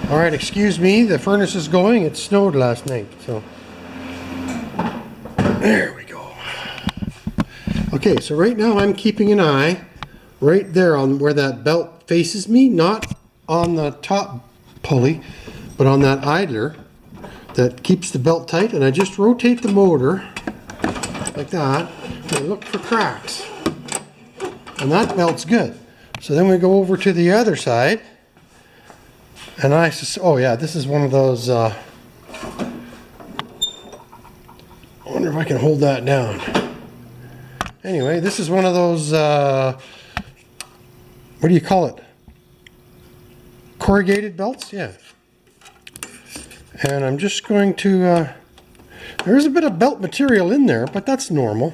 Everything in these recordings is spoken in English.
Alright, excuse me, the furnace is going. It snowed last night, so there we go. Okay, so right now I'm keeping an eye right there on where that belt faces me, not on the top pulley, but on that idler that keeps the belt tight, and I just rotate the motor like that and look for cracks. And that belt's good. So then we go over to the other side. And oh yeah, this is one of those, I wonder if I can hold that down. Anyway, this is one of those, what do you call it? Corrugated belts? Yeah. And I'm just going to, there's a bit of belt material in there, but that's normal.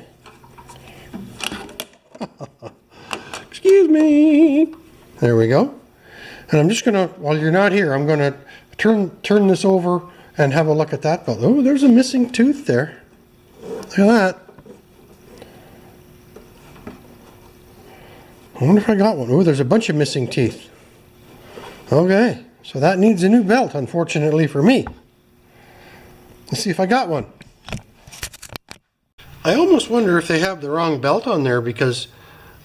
Excuse me. There we go. And I'm just gonna, while you're not here, I'm gonna turn this over and have a look at that belt. Oh, there's a missing tooth there. Look at that. I wonder if I got one. Oh, there's a bunch of missing teeth. Okay, so that needs a new belt, unfortunately for me. Let's see if I got one. I almost wonder if they have the wrong belt on there, because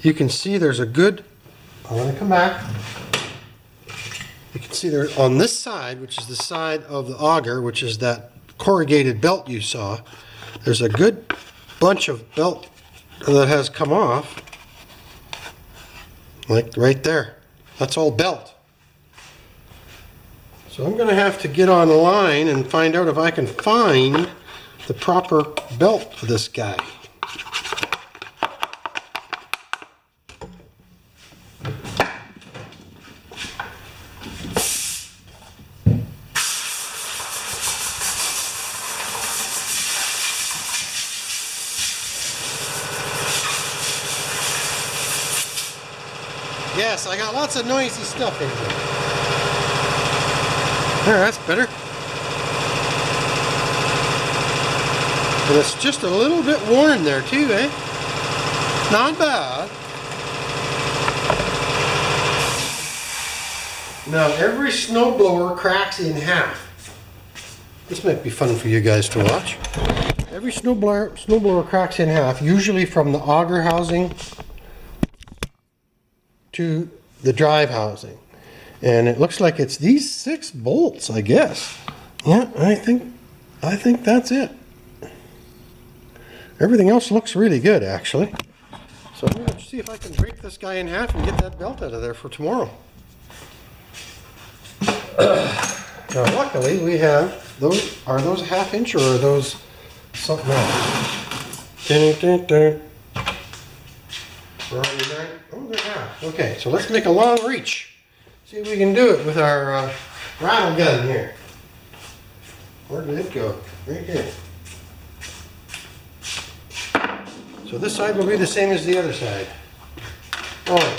you can see there's a good, I'm gonna come back. You can see there on this side, which is the side of the auger, which is that corrugated belt you saw, there's a good bunch of belt that has come off, like right there. That's all belt. So I'm going to have to get online and find out if I can find the proper belt for this guy. Yes, I got lots of noisy stuff in here. There, that's better. And it's just a little bit worn there too, eh? Not bad. Now every snowblower cracks in half. This might be fun for you guys to watch. Every snowblower cracks in half, usually from the auger housing to the drive housing. And it looks like it's these 6 bolts, I guess. Yeah, I think that's it. Everything else looks really good, actually. So I'm going to see if I can break this guy in half and get that belt out of there for tomorrow. Now luckily we have those. Are those a 1/2 inch or are those something else? Oh, they're half. Okay, so let's make a long reach. See if we can do it with our rattle gun here. Where did it go? Right here. So this side will be the same as the other side. Oh.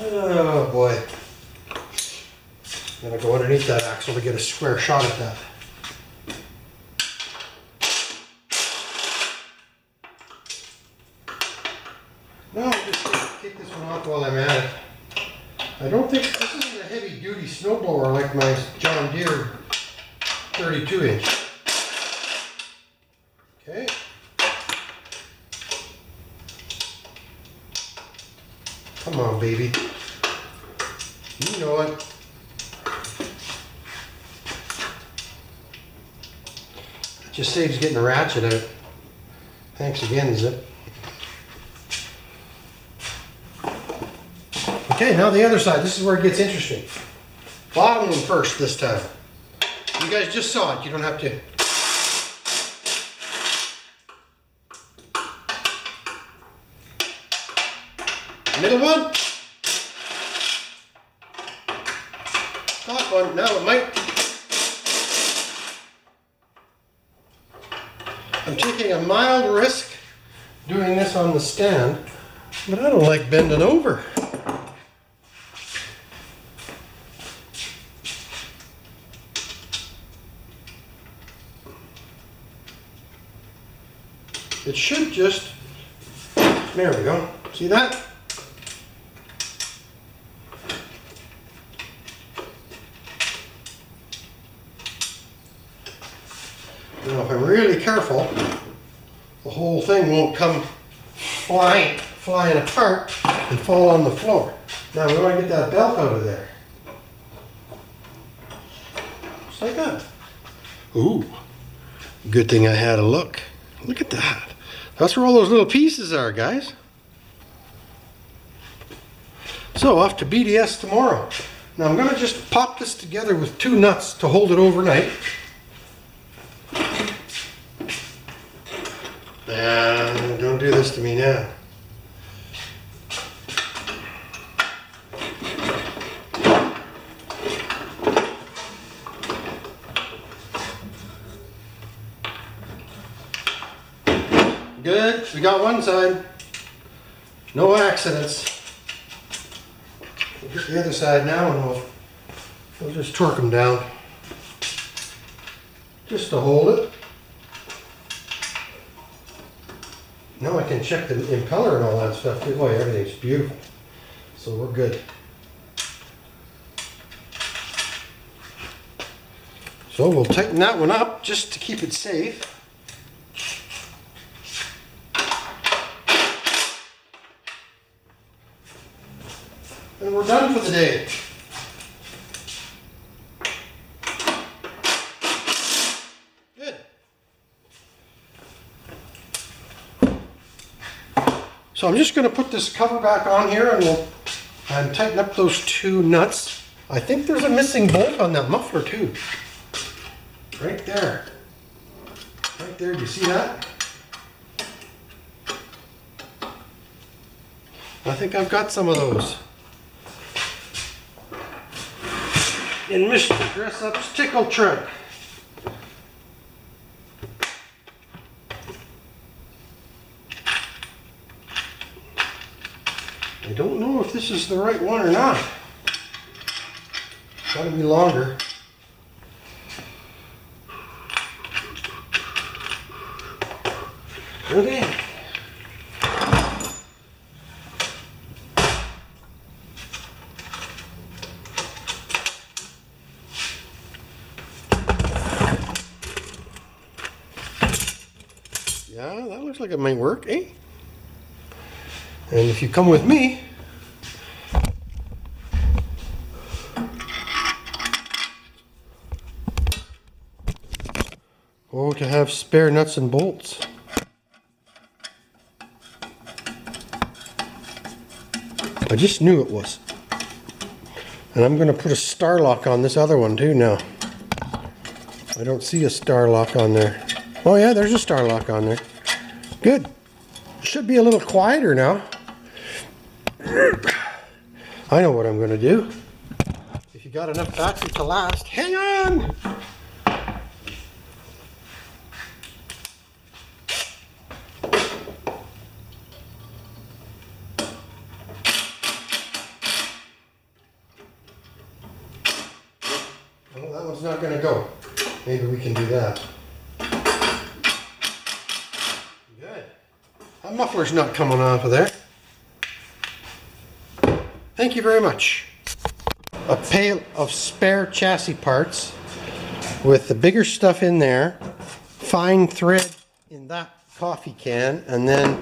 Oh boy. I'm going to go underneath that axle to get a square shot at that. Now I'm just going to take this one off while I'm at it. I don't think this isn't a heavy duty snowblower like my John Deere 32 inch. Okay. Come on, baby. You know it. It just saves getting the ratchet out. Thanks again, Zip. Okay, now the other side. This is where it gets interesting. Bottom one first this time. You guys just saw it. You don't have to. Middle one. Top one. Now it might. I'm taking a mild risk doing this on the stand, but I don't like bending over. It should just, there we go, see that? Now if I'm really careful, the whole thing won't come flying apart and fall on the floor. Now we want to get that belt out of there. Just like that. Ooh, good thing I had a look. Look at that. That's where all those little pieces are, guys. So off to BDS tomorrow. Now I'm going to just pop this together with 2 nuts to hold it overnight. Don't do this to me now. Good, we got one side. No accidents. We'll get the other side now and we'll just torque them down. Just to hold it. Now I can check the impeller and all that stuff too. Boy, everything's beautiful. So we're good. So we'll tighten that one up just to keep it safe. And we're done for the day. Good. So I'm just going to put this cover back on here and tighten up those 2 nuts. I think there's a missing bolt on that muffler too. Right there. Right there, do you see that? I think I've got some of those. In Mr. Dress Up's tickle trunk. I don't know if this is the right one or not. Gotta be longer. Okay. Yeah, that looks like it might work, eh? And if you come with me, oh, to have spare nuts and bolts. I just knew it was. And I'm going to put a star lock on this other one too now. I don't see a star lock on there. Oh yeah, there's a star lock on there. Good. Should be a little quieter now. I know what I'm going to do. If you got enough battery to last, hang on! Well, that one's not going to go. Maybe we can do that. Good. That muffler's not coming off of there. Thank you very much. A pail of spare chassis parts with the bigger stuff in there, fine thread in that coffee can, and then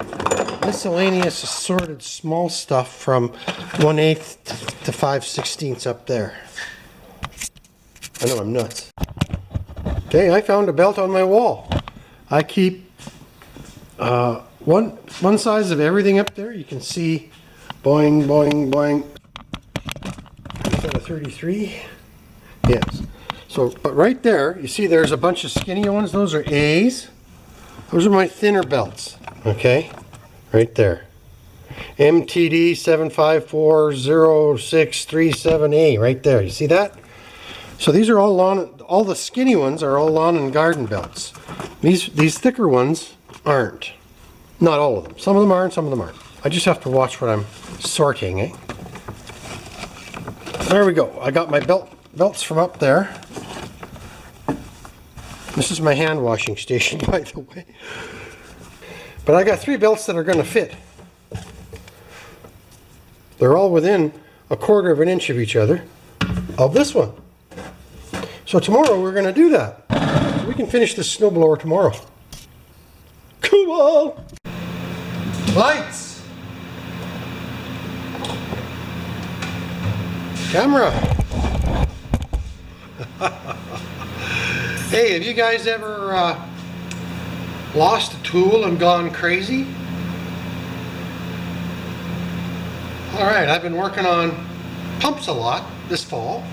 miscellaneous assorted small stuff from 1/8 to 5/16 up there. I know I'm nuts. Okay, I found a belt on my wall. I keep one size of everything up there. You can see boing, boing, boing. Is that a 33? Yes. So, but right there, you see there's a bunch of skinny ones. Those are A's. Those are my thinner belts. Okay? Right there. MTD 7540637A. Right there. You see that? So these are all lawn, all the skinny ones are all lawn and garden belts. These thicker ones aren't. Not all of them. Some of them are and some of them aren't. I just have to watch what I'm sorting, eh? There we go. I got my belts from up there. This is my hand washing station, by the way. But I got 3 belts that are going to fit. They're all within 1/4 of an inch of each other of this one. So tomorrow we're going to do that. We can finish this snowblower tomorrow. Come on! Lights! Camera! Hey, have you guys ever lost a tool and gone crazy? Alright, I've been working on pumps a lot this fall.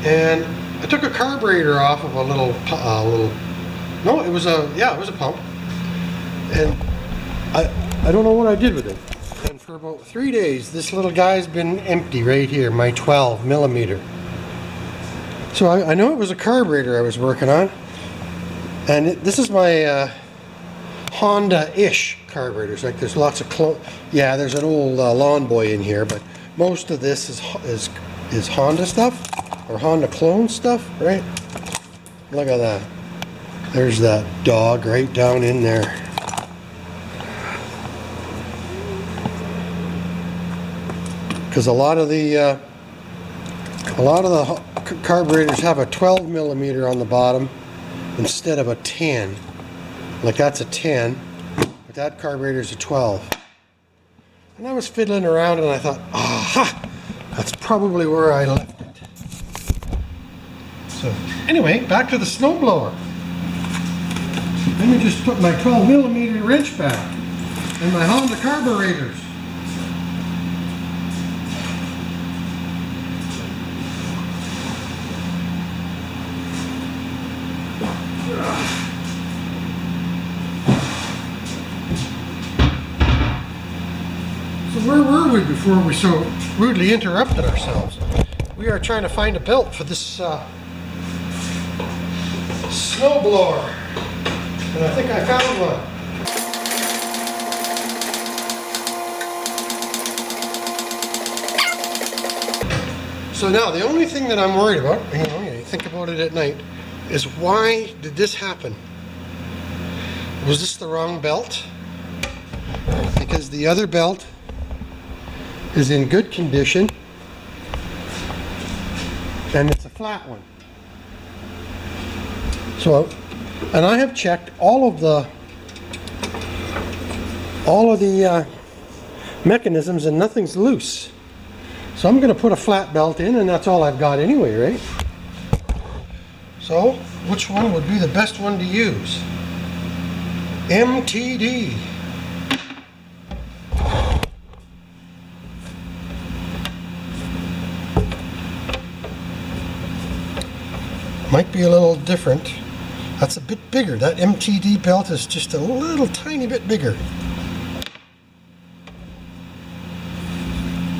And I took a carburetor off of a little no, it was a pump. And I don't know what I did with it. And for about 3 days, this little guy's been empty right here, my 12mm. So I know it was a carburetor I was working on. And this is my Honda-ish carburetors. Like there's lots of yeah, there's an old Lawn Boy in here, but most of this is Honda stuff or Honda clone stuff, right? Look at that. There's that dog right down in there. Because a lot of the carburetors have a 12mm on the bottom instead of a 10. Like that's a 10, but that carburetor is a 12. And I was fiddling around and I thought, aha, that's probably where I left it. So anyway, back to the snowblower. Let me just put my 12mm wrench back and my Honda carburetors. So where were we before we so rudely interrupted ourselves? We are trying to find a belt for this snowblower. And I think I found one. So now the only thing that I'm worried about, you think about it at night, is why did this happen? Was this the wrong belt? Because the other belt is in good condition and it's a flat one. So, and I have checked all of the mechanisms and nothing's loose. So I'm going to put a flat belt in and that's all I've got anyway, right? So, which one would be the best one to use? MTD. Might be a little different. That's a bit bigger. That MTD belt is just a little tiny bit bigger.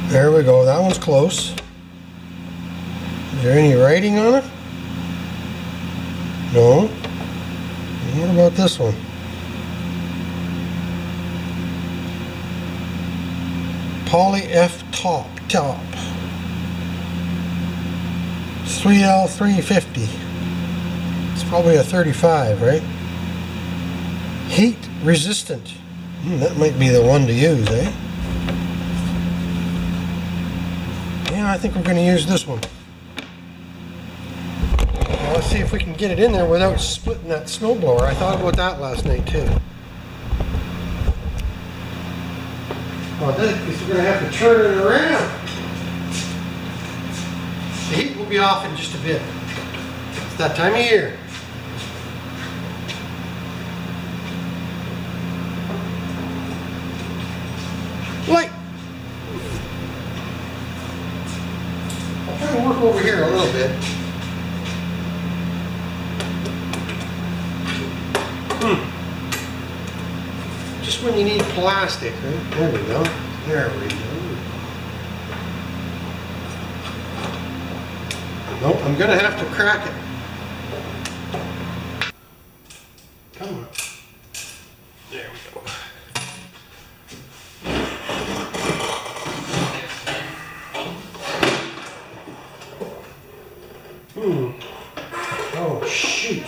There we go. That one's close. Is there any writing on it? No. What about this one? Poly F top. 3L350. It's probably a 35, right? Heat resistant. That might be the one to use, eh? Yeah, I think we're going to use this one. Now let's see if we can get it in there without splitting that snowblower. I thought about that last night too. Oh, this is going to have to turn it around. The heat will be off in just a bit. It's that time of year. Light! I'll try to work over here a little bit. Just when you need plastic, right? There we go. There we go. Nope, I'm going to have to crack it. Come on. Oh, shoot.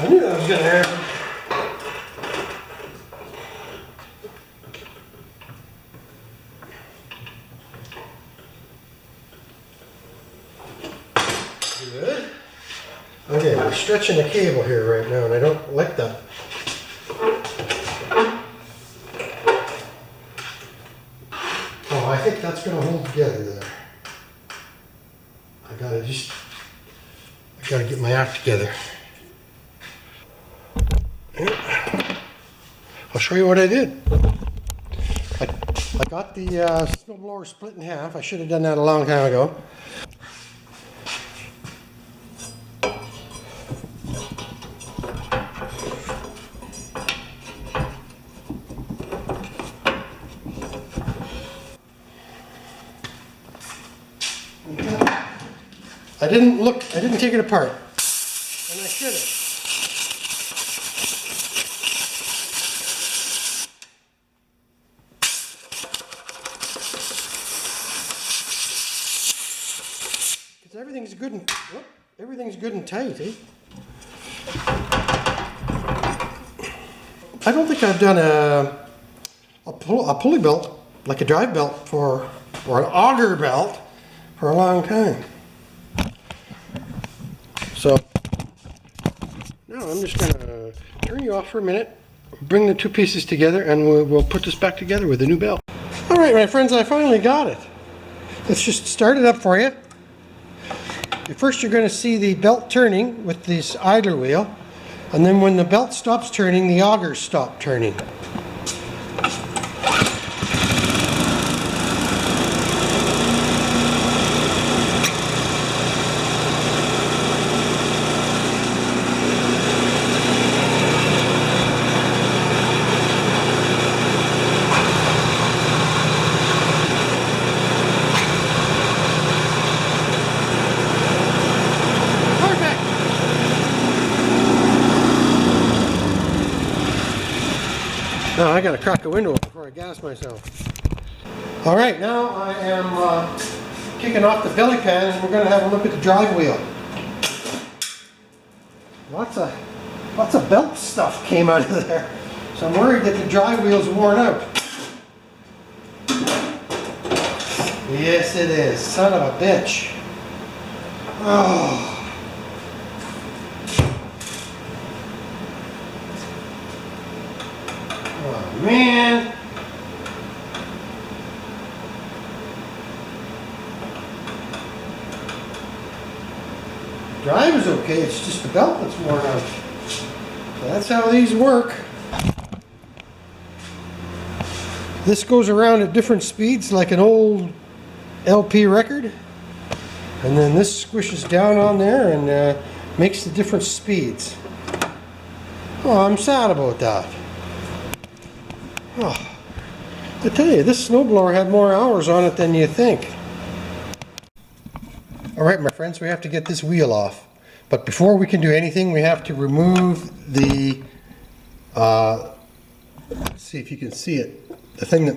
I knew that was going to happen. Good. Okay, we're stretching the cable here right now, and I don't like that. Oh, I think that's going to hold together there. I gotta get my act together. I'll show you what I did. I got the snowblower split in half. I should have done that a long time ago. I didn't take it apart, and I should have. Because everything's good and tight, eh? I don't think I've done a pulley belt, like a drive belt or an auger belt for a long time. So now I'm just going to turn you off for a minute, bring the two pieces together, and we'll put this back together with a new belt. All right, my friends, I finally got it. Let's just start it up for you. First, you're going to see the belt turning with this idler wheel, and then when the belt stops turning, the augers stop turning. Now I gotta crack a window before I gas myself. All right, now I am kicking off the belly pan, and we're gonna have a look at the drive wheel. Lots of belt stuff came out of there, so I'm worried that the drive wheel's worn out. Yes, it is. Son of a bitch. Oh. Man, drive is okay, it's just the belt that's worn out. So that's how these work. This goes around at different speeds like an old LP record, and then this squishes down on there and makes the different speeds. Oh, I'm sad about that. Oh, I tell you, this snowblower had more hours on it than you think. Alright, my friends, we have to get this wheel off. But before we can do anything, we have to remove the, let's see if you can see it, the thing that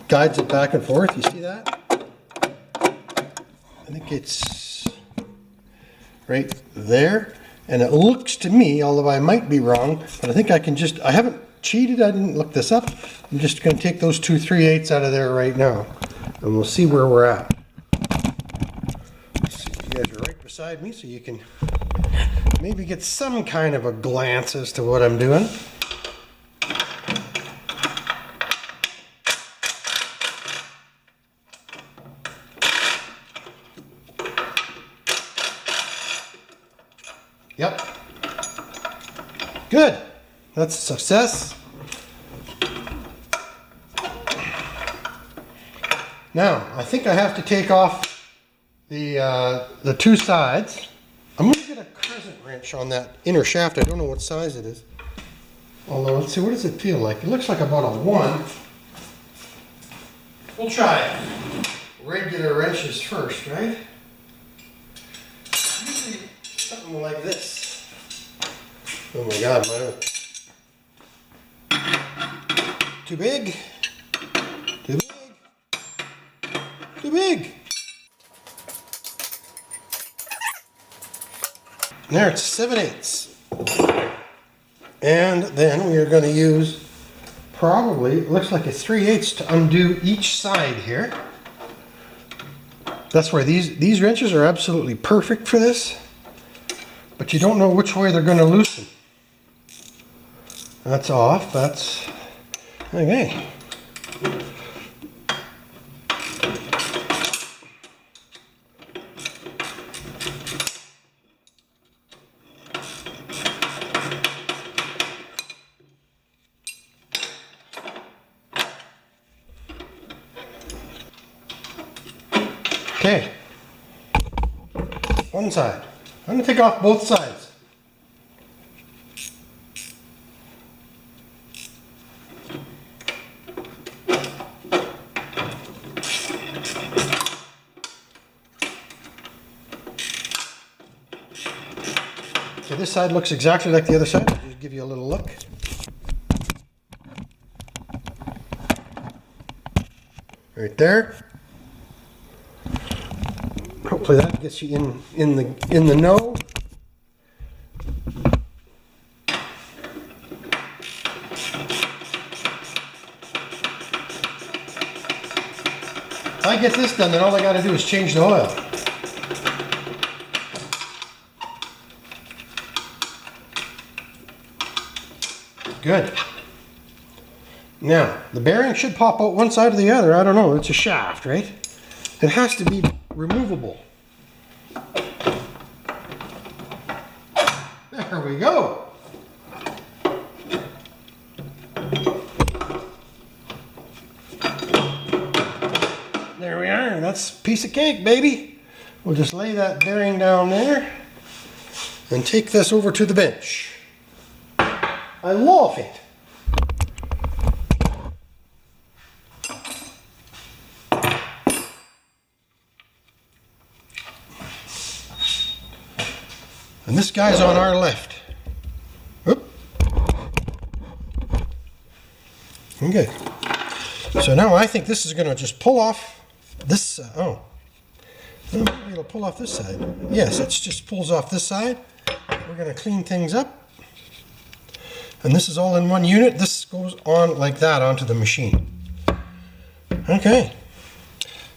guides it back and forth. You see that? I think it's right there. And it looks to me, although I might be wrong, but I think I can just, I haven't cheated, I didn't look this up. I'm just going to take those 2 3/8 out of there right now, and we'll see where we're at. See, you guys are right beside me, so you can maybe get some kind of a glance as to what I'm doing. Yep. Good. That's a success. Now, I think I have to take off the 2 sides. I'm going to get a crescent wrench on that inner shaft. I don't know what size it is. Although, let's see, what does it feel like? It looks like about a 1. We'll try it. Regular wrenches first, right? Usually something like this. Oh my God, my... Too big. Too big. Too big. There, it's 7/8. And then we are going to use probably, it looks like a 3/8 to undo each side here. That's why these wrenches are absolutely perfect for this. But you don't know which way they're going to loosen. That's off. That's okay. Okay. One side. I'm going to take off both sides. Okay, this side looks exactly like the other side. I'll just give you a little look. Right there. Hopefully that gets you in the know. If I get this done, then all I got to do is change the oil. Good. Now, the bearing should pop out one side or the other. I don't know. It's a shaft, right? It has to be removable. There we go. There we are. That's a piece of cake, baby. We'll just lay that bearing down there and take this over to the bench. I love it. And this guy's on our left. Oop. Okay. So now I think this is going to just pull off this. Oh, maybe it'll pull off this side. Yes, it just pulls off this side. We're going to clean things up. And this is all in one unit. This goes on like that onto the machine. Okay.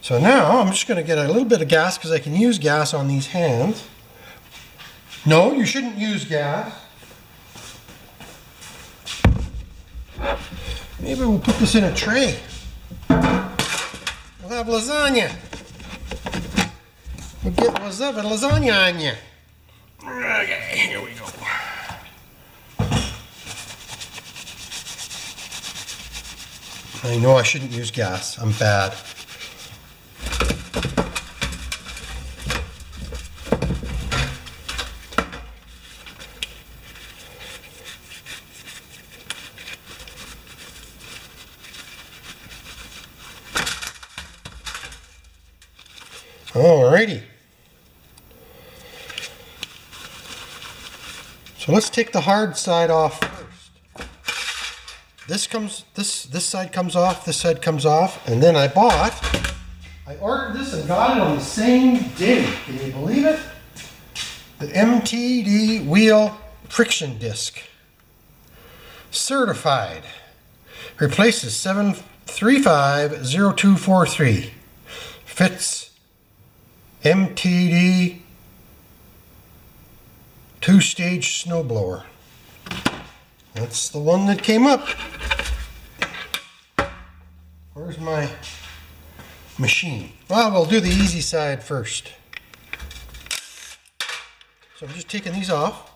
So now I'm just going to get a little bit of gas because I can use gas on these hands. No, you shouldn't use gas. Maybe we'll put this in a tray. We'll have lasagna. We'll get lasagna on you. Okay, here we go. I know I shouldn't use gas. I'm bad. Alrighty. So let's take the hard side off first. This side comes off, this side comes off, and then I ordered this and got it on the same day. Can you believe it? The MTD wheel friction disc. Certified. Replaces 7350243. Fits MTD 2-stage snowblower. That's the one that came up. Where's my machine? Well, we'll do the easy side first. So I'm just taking these off.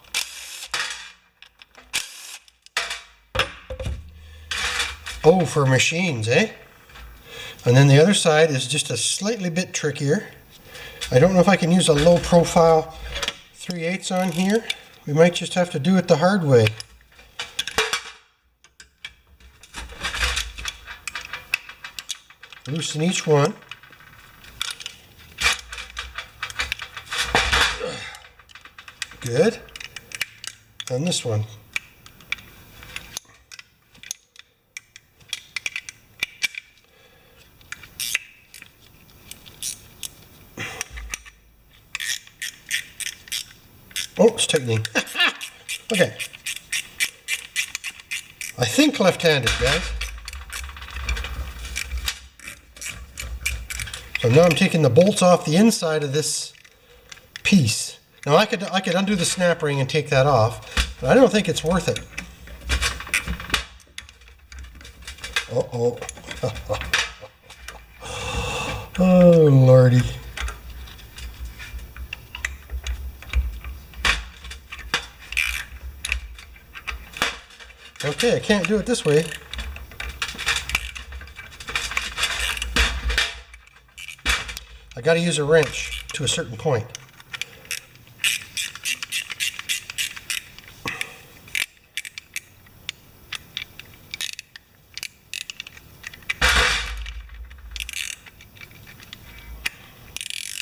Oh, for machines, eh? And then the other side is just a slightly bit trickier. I don't know if I can use a low profile 3/8 on here. We might just have to do it the hard way. Loosen each one. Good. And this one. Oh, it's tightening. Okay. I think left-handed, guys. So now I'm taking the bolts off the inside of this piece. Now I could undo the snap ring and take that off, but I don't think it's worth it. Uh-oh. Oh, Lordy. Okay, I can't do it this way. I got to use a wrench to a certain point.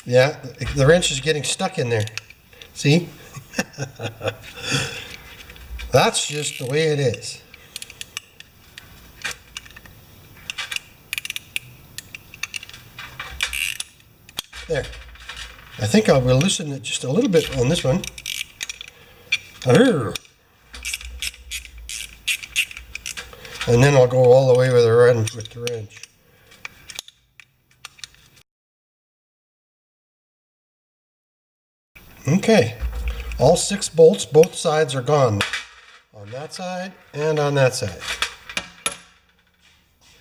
Yeah, the wrench is getting stuck in there. See? That's just the way it is. There. I think I will loosen it just a little bit on this one. And then I'll go all the way with the wrench. Okay. All 6 bolts, both sides are gone. On that side and on that side.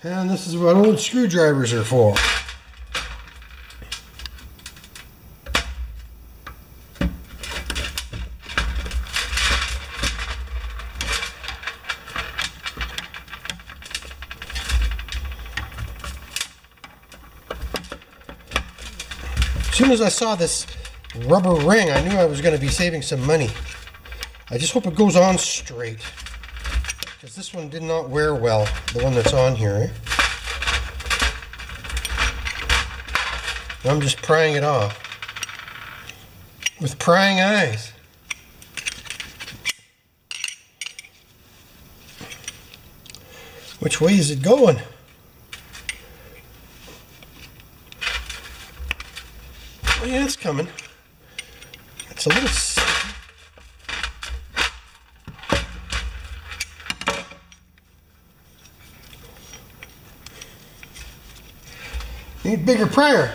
And this is what old screwdrivers are for. As soon as I saw this rubber ring, I knew I was going to be saving some money. I just hope it goes on straight, because this one did not wear well, the one that's on here. I'm just prying it off with prying eyes. Which way is it going? Oh yeah, it's coming. It's a little... Need bigger prior.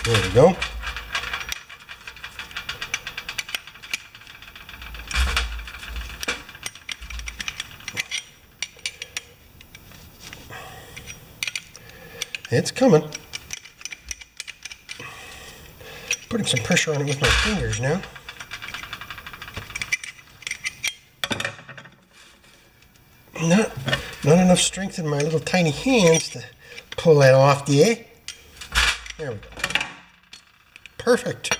There we go. It's coming. Putting some pressure on it with my fingers now. Not enough strength in my little tiny hands to pull that off there. There we go. Perfect.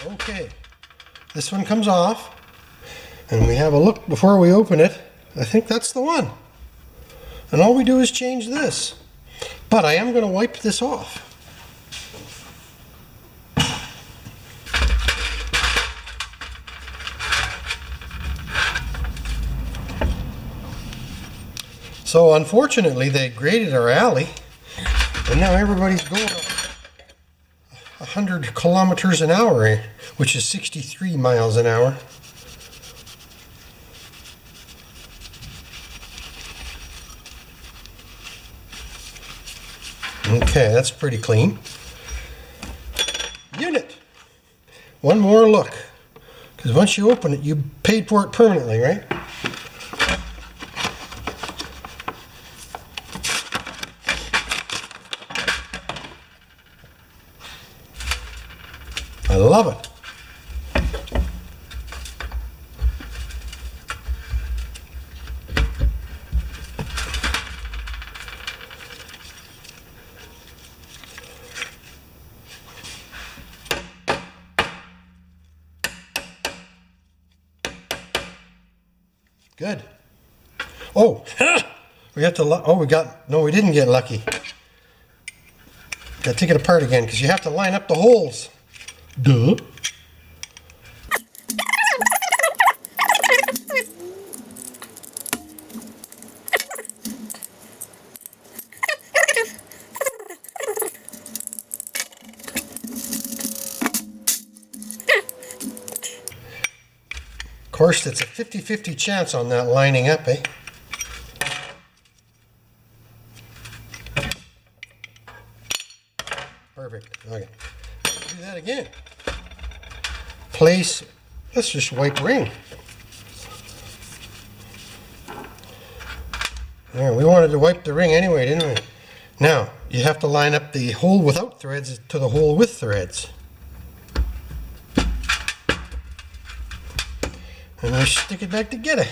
Okay. This one comes off, and we have a look before we open it. I think that's the one. And all we do is change this. But I am going to wipe this off. So unfortunately, they graded our alley, and now everybody's going 100 kilometers an hour, which is 63 miles an hour. Okay, that's pretty clean. Unit. One more look, because once you open it, you paid for it permanently, right? I love it. Good. Oh, we have to. Oh, we didn't get lucky. Got to take it apart again because you have to line up the holes. Duh. Of course, it's a 50-50 chance on that lining up, eh? Perfect. Okay. Do that again. Place, let's just wipe ring. There, we wanted to wipe the ring anyway, didn't we? Now, you have to line up the hole without threads to the hole with threads. And we stick it back together.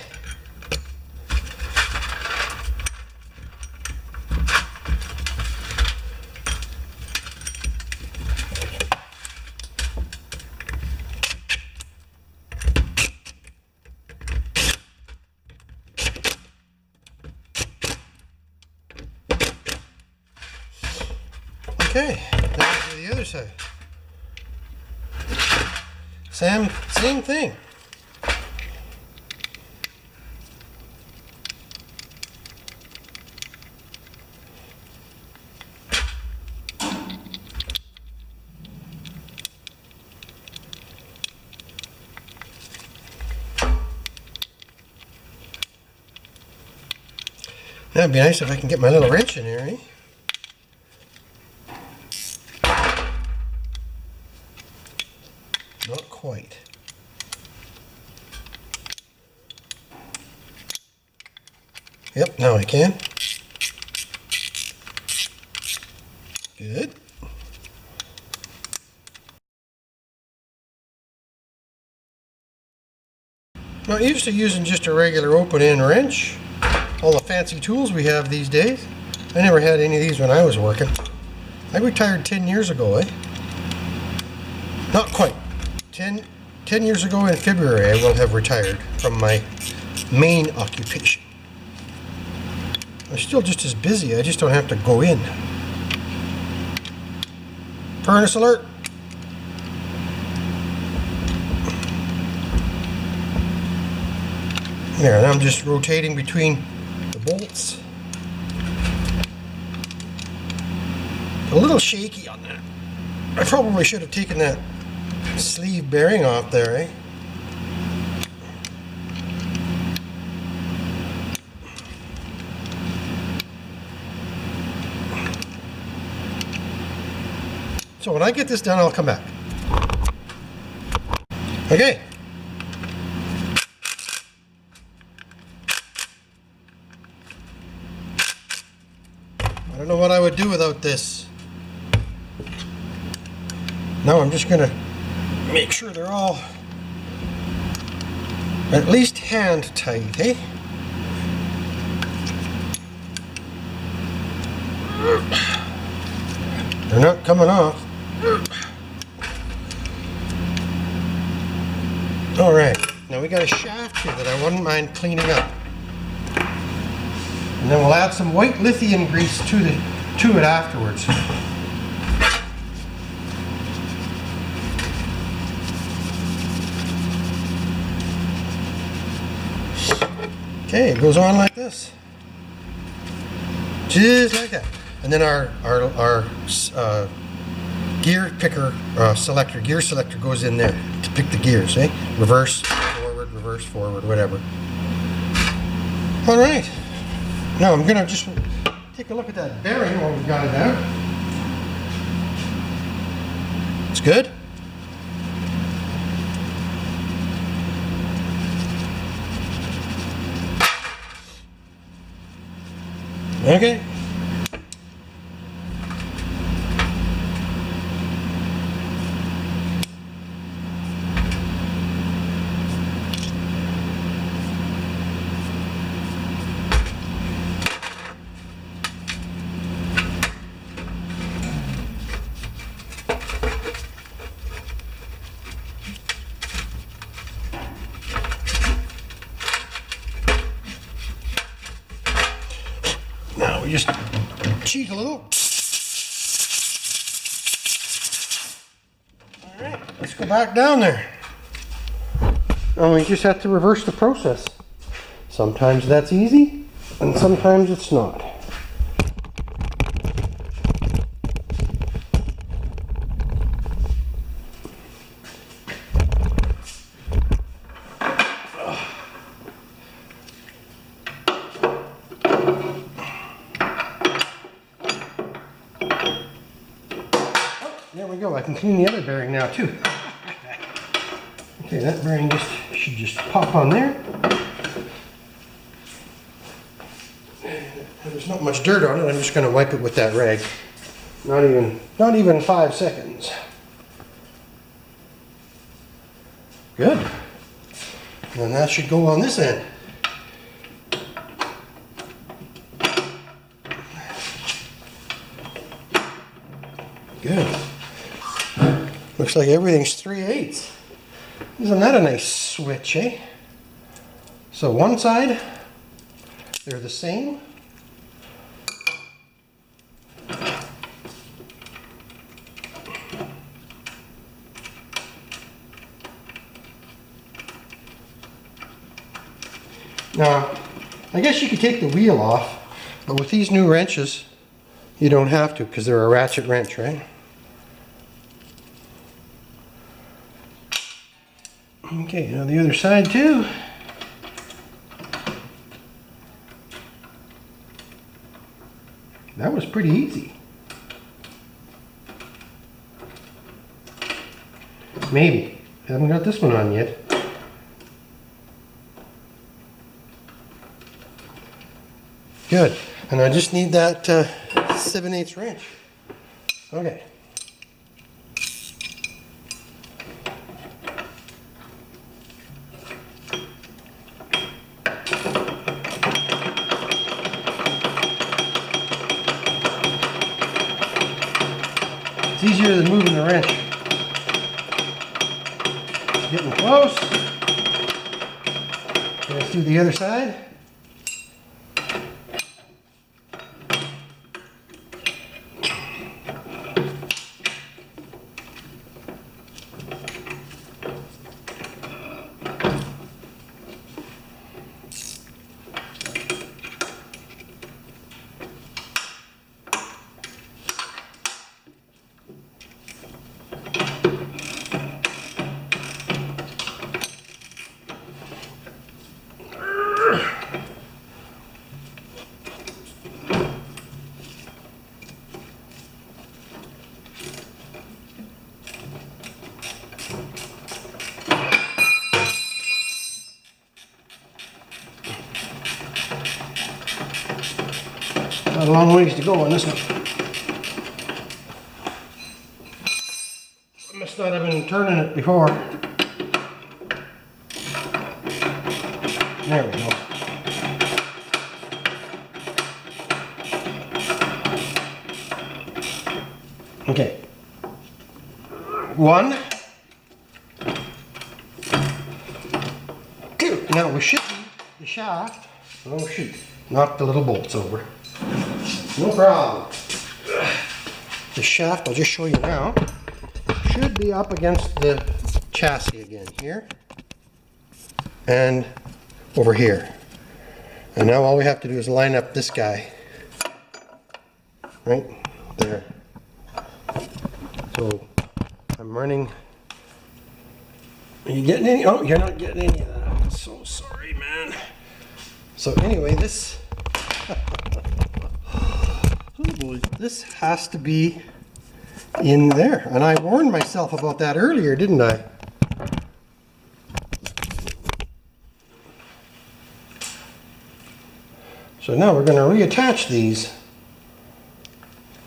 Okay, now to the other side. Same thing. That'd be nice if I can get my little wrench in here, eh? Not quite. Yep, now I can. Good. Not used to using just a regular open-end wrench. All the fancy tools we have these days. I never had any of these when I was working. I retired 10 years ago, eh? Not quite. 10 years ago in February I will have retired from my main occupation. I'm still just as busy, I just don't have to go in. Furnace alert! There, and I'm just rotating between the bolts. A little shaky on that. I probably should have taken that sleeve bearing off there, eh? So when I get this done, I'll come back. Okay. I don't know what I would do without this. Now I'm just gonna make sure they're all at least hand tight, eh? They're not coming off. Alright, now we got a shaft here that I wouldn't mind cleaning up. And then we'll add some white lithium grease to it afterwards. Okay, it goes on like this. Just like that. And then our gear picker gear selector goes in there to pick the gears, eh? Reverse, forward, whatever. All right. Now I'm gonna just take a look at that bearing while we've got it out. It's good. Okay. Now we just cheat a little. All right, let's go back down there. And we just have to reverse the process. Sometimes that's easy, and sometimes it's not. There we go. I can clean the other bearing now too. Okay, that bearing should just pop on there. There's not much dirt on it. I'm just going to wipe it with that rag. Not even 5 seconds. Good. And that should go on this end. Good. Looks like everything's 3/8. Isn't that a nice switch, eh? So one side, they're the same. Now, I guess you could take the wheel off, but with these new wrenches, you don't have to because they're a ratchet wrench, right? Okay, now the other side too. That was pretty easy. Maybe. I haven't got this one on yet. Good. And I just need that 7/8 wrench. Okay. It's easier than moving the wrench. It's getting close. Let's do the other side. Got a long ways to go on this one. I must not have been turning it before. There we go. Okay. 1, 2. Now we should be the shaft. Oh shoot. Knocked the little bolts over. No problem. The shaft, I'll just show you now, should be up against the chassis again here and over here. And now all we have to do is line up this guy right there. So I'm running. Are you getting any? Oh, you're not getting any of that. I'm so sorry, man. So anyway, this oh boy, this has to be in there. And I warned myself about that earlier, didn't I? So now we're going to reattach these.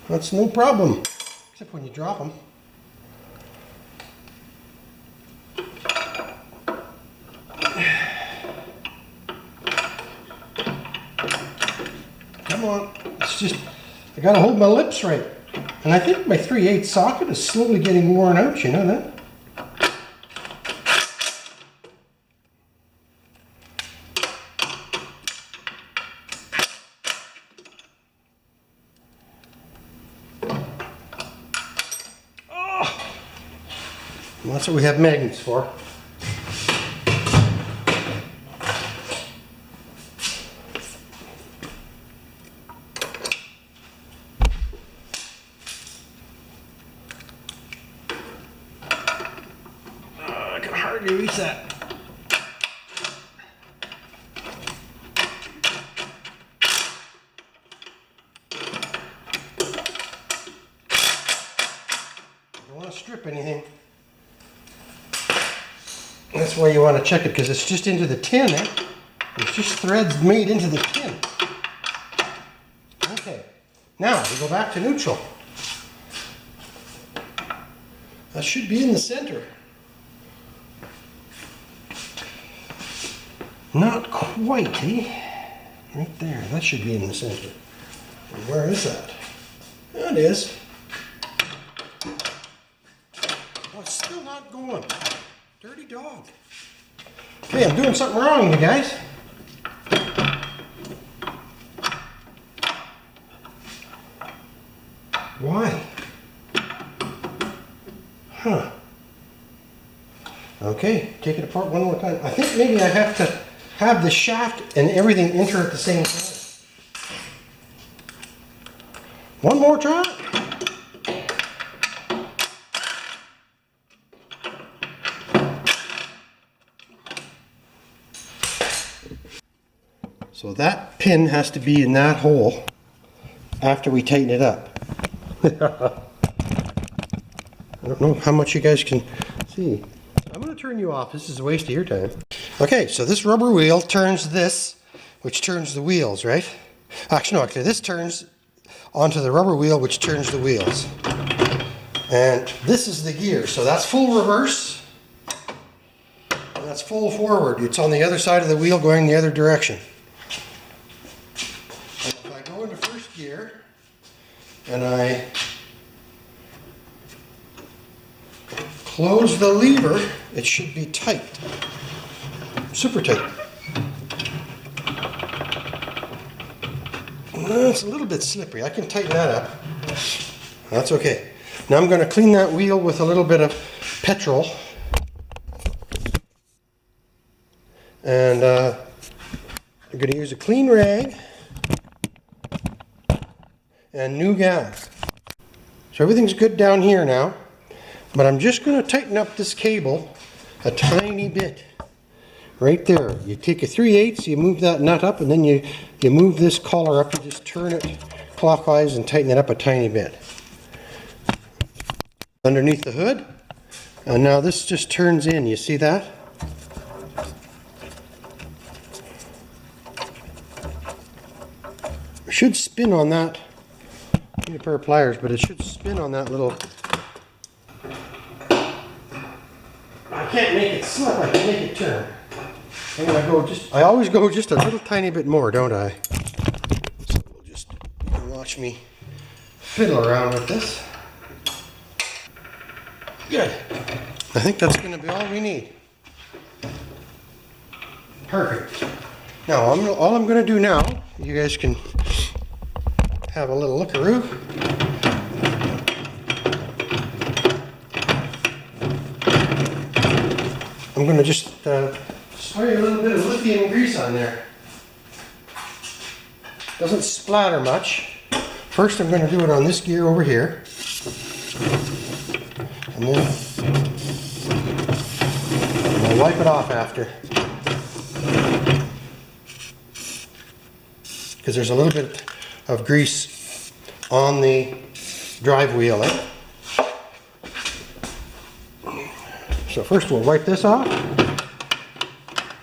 That's no problem, except when you drop them. Come on, it's just, I gotta hold my lips right. And I think my 3/8 socket is slowly getting worn out, you know that? Oh! Well, that's what we have magnets for. Reach that. strip anything. That's why you want to check it, because it's just into the tin, eh? It's just threads made into the tin. Okay, now we go back to neutral. That should be in the center. Not quite, eh? Right there, that should be in the center. And where is that? There it is. Oh, it's still not going. Dirty dog. Okay, I'm doing something wrong, you guys. Why? Huh. Okay, take it apart one more time. I think maybe I have to have the shaft and everything enter at the same time. One more try. So that pin has to be in that hole after we tighten it up. I don't know how much you guys can see. I'm going to turn you off. This is a waste of your time. Okay, so this rubber wheel turns this, which turns the wheels, right? Actually, no, this turns onto the rubber wheel, which turns the wheels. And this is the gear. So that's full reverse. And that's full forward. It's on the other side of the wheel going the other direction. And if I go into first gear, and I close the lever, it should be tight. Super tight. It's a little bit slippery. I can tighten that up. That's okay. Now I'm going to clean that wheel with a little bit of petrol. And I'm going to use a clean rag and new gas. So everything's good down here now, but I'm just going to tighten up this cable a tiny bit. Right there. You take a 3/8, you move that nut up, and then you move this collar up. You just turn it clockwise and tighten it up a tiny bit. Underneath the hood, and now this just turns in. You see that? It should spin on that. I need a pair of pliers, but it should spin on that little. I can't make it slip. I can make it turn. I always go just a little tiny bit more, don't I? So we'll just watch me fiddle around with this. Good. I think that's going to be all we need. Perfect. Now, all I'm going to do now, you guys can have a little lookaroo. I'm going to just spray a little bit of lithium grease on there. Doesn't splatter much. First I'm going to do it on this gear over here. And then I'll wipe it off after. Because there's a little bit of grease on the drive wheel. So first we'll wipe this off.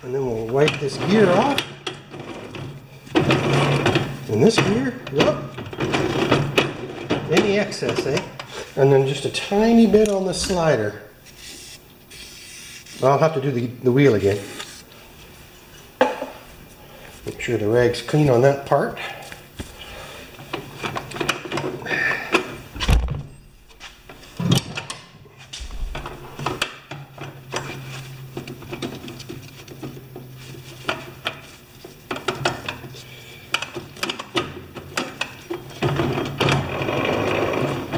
And then we'll wipe this gear off. And this gear, yep. Any excess, eh? And then just a tiny bit on the slider. I'll have to do the wheel again. Make sure the rag's clean on that part.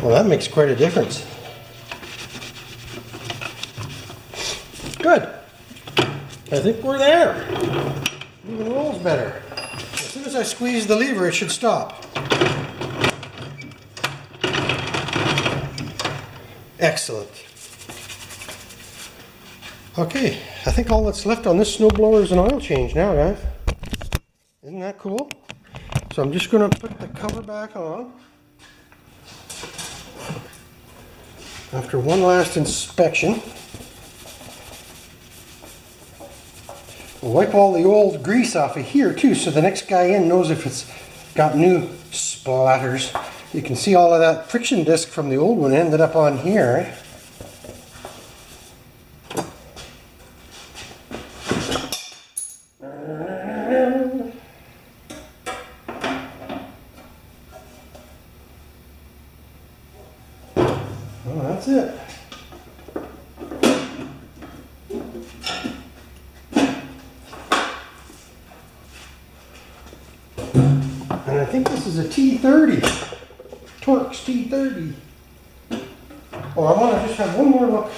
Well, that makes quite a difference. Good. I think we're there. Even rolls better. As soon as I squeeze the lever, it should stop. Excellent. Okay, I think all that's left on this snowblower is an oil change now, guys. Isn't that cool? So I'm just going to put the cover back on. After one last inspection, we'll wipe all the old grease off of here too, so the next guy in knows if it's got new splatters. You can see all of that friction disc from the old one ended up on here. Well, that's it. And I think this is a T30, Torx T30. Oh, I want to just have one more look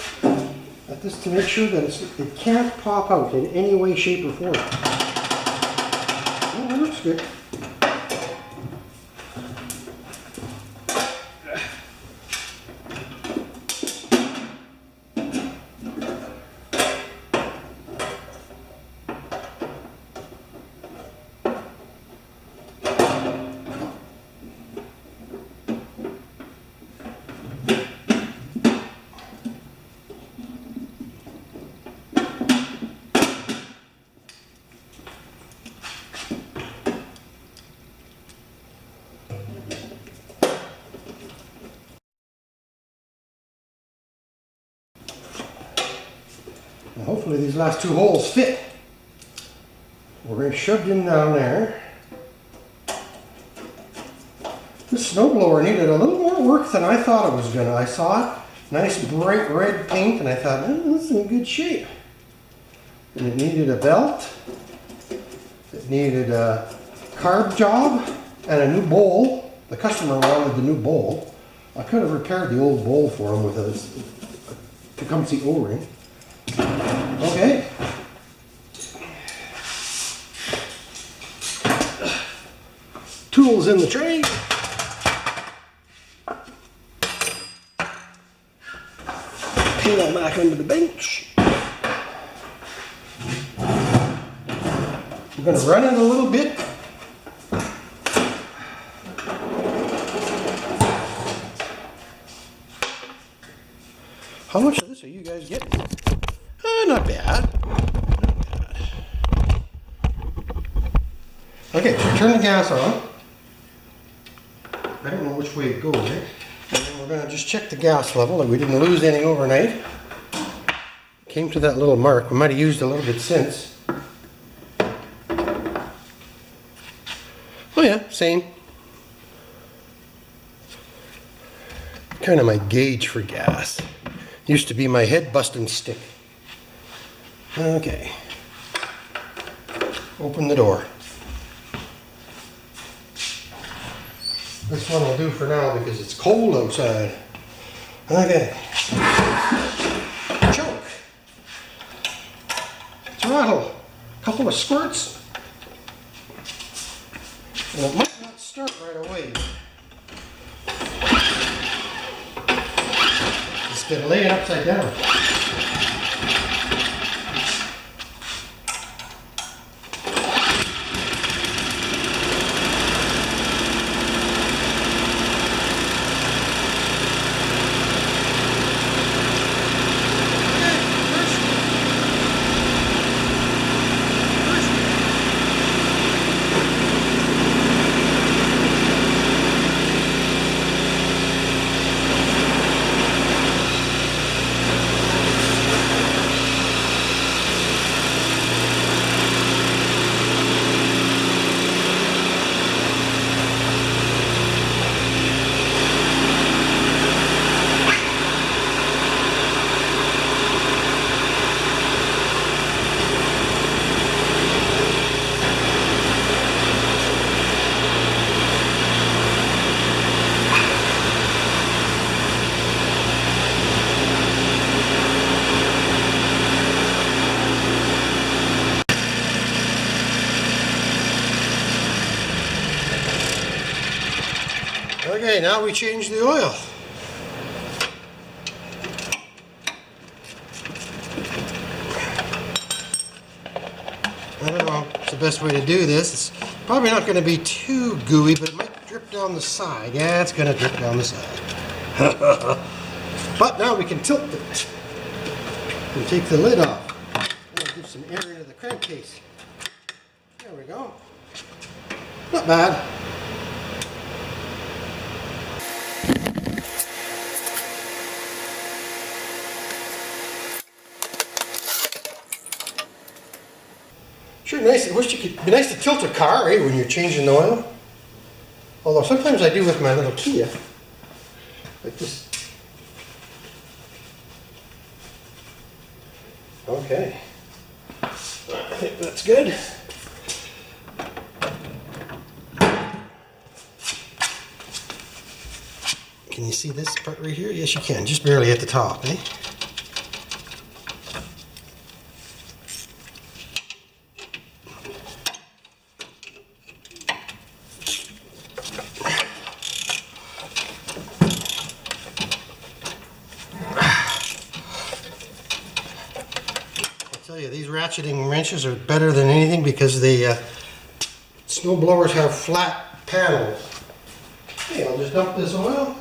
at this to make sure that it can't pop out in any way, shape, or form. Oh, that looks good. Now hopefully these last two holes fit. We're going to shove in down there. This snowblower needed a little more work than I thought it was going to. I saw it, nice bright red paint, and I thought, oh, this is in good shape. And it needed a belt. It needed a carb job and a new bowl. The customer wanted the new bowl. I could have repaired the old bowl for him with a Tecumseh O-ring. Okay. Tools in the tray. Pail back under the bench. We're going to run it a little bit. How much of this are you guys getting? Not bad. Not bad. Okay, so turn the gas on. I don't know which way it goes, eh? And then we're going to just check the gas level that we didn't lose any overnight. Came to that little mark. We might have used a little bit since. Oh yeah, same. Kind of my gauge for gas. Used to be my head busting stick. Okay. Open the door. This one will do for now because it's cold outside. Okay. Choke. Throttle. Couple of squirts. And it might not start right away. Just gonna lay it upside down. Okay, now we change the oil. I don't know if it's the best way to do this. It's probably not going to be too gooey, but it might drip down the side. Yeah, it's going to drip down the side. But now we can tilt it and take the lid off. And give some air into the crankcase. There we go. Not bad. Sure nice. I wish you could. Be nice to tilt a car, eh, when you're changing the oil. Although sometimes I do with my little Kia. Like this. Okay. I think that's good. Can you see this part right here? Yes, you can. Just barely at the top, eh? I'll tell you, these ratcheting wrenches are better than anything because the snowblowers have flat panels. Okay, I'll just dump this oil.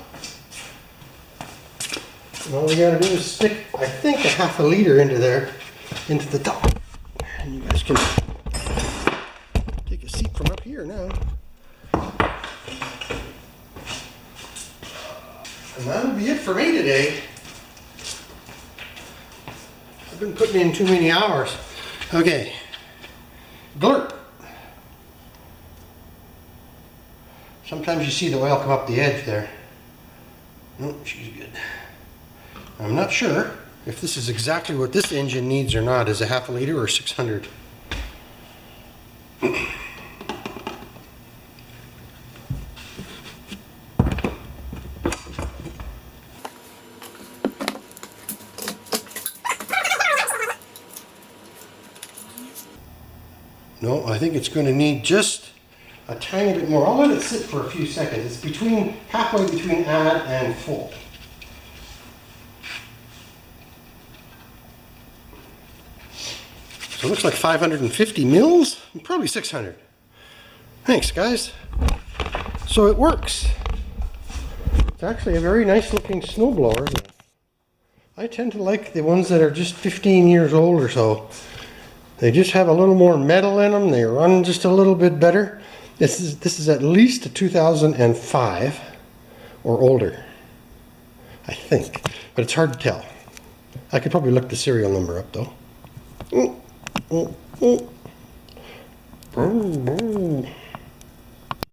And all we gotta do is stick, I think, a half a liter into there, into the top. And you guys can take a seat from up here now. And that'll be it for me today. I've been putting in too many hours. Okay. Glurt. Sometimes you see the oil come up the edge there. Oh, she's good. I'm not sure if this is exactly what this engine needs or not. Is it half a liter or 600? No, I think it's going to need just a tiny bit more. I'll let it sit for a few seconds. It's between halfway between add and full. So it looks like 550 mils, probably 600. Thanks, guys. So it works. It's actually a very nice looking snowblower. I tend to like the ones that are just 15 years old or so. They just have a little more metal in them. They run just a little bit better. This is at least a 2005 or older, I think, but it's hard to tell. I could probably look the serial number up though.